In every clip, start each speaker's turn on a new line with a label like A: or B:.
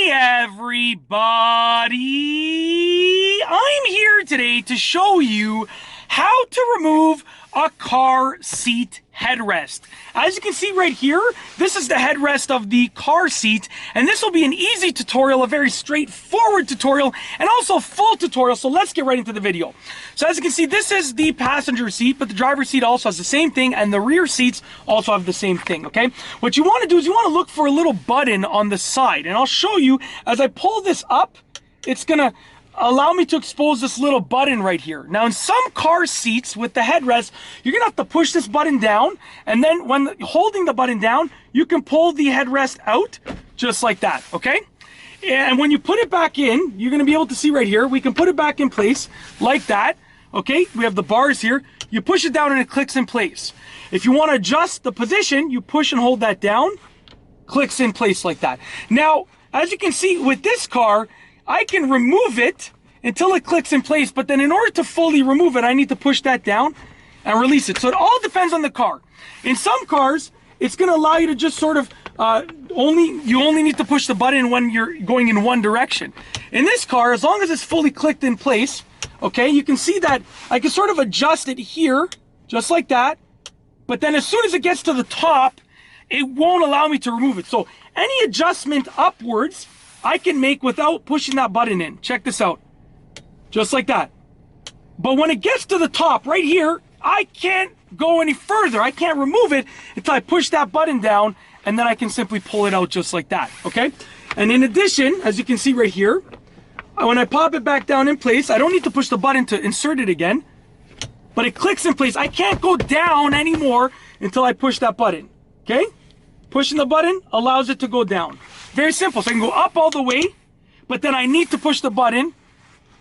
A: Hey everybody! I'm here today to show you how to remove a car seat headrest. As you can see right here, this is the headrest of the car seat, and this will be an easy tutorial, a very straightforward tutorial, and also a full tutorial, so let's get right into the video. So as you can see, this is the passenger seat, but the driver's seat also has the same thing, and the rear seats also have the same thing, okay? What you want to do is you want to look for a little button on the side, and I'll show you, as I pull this up, it's gonna allow me to expose this little button right here. Now in some car seats with the headrest, you're gonna have to push this button down, and then when holding the button down, you can pull the headrest out just like that, okay? And when you put it back in, you're gonna be able to see right here, we can put it back in place like that, okay? We have the bars here. You push it down and it clicks in place. If you wanna adjust the position, you push and hold that down, clicks in place like that. Now, as you can see with this car, I can remove it until it clicks in place, but then in order to fully remove it, I need to push that down and release it. So it all depends on the car. In some cars, it's gonna allow you to just sort of, you only need to push the button when you're going in one direction. In this car, as long as it's fully clicked in place, okay, you can see that I can sort of adjust it here, just like that, but then as soon as it gets to the top, it won't allow me to remove it. So any adjustment upwards, I can make without pushing that button in. Check this out. Just like that. But when it gets to the top right here, I can't go any further. I can't remove it until I push that button down, and then I can simply pull it out just like that, okay? And in addition, as you can see right here, when I pop it back down in place, I don't need to push the button to insert it again, but it clicks in place. I can't go down anymore until I push that button, okay? Pushing the button allows it to go down. Very simple. So I can go up all the way, but then I need to push the button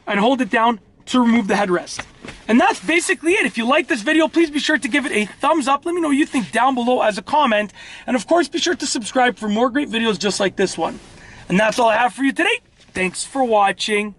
A: and hold it down to remove the headrest. And that's basically it. If you like this video, please be sure to give it a thumbs up. Let me know what you think down below as a comment. And of course, be sure to subscribe for more great videos just like this one. And that's all I have for you today. Thanks for watching.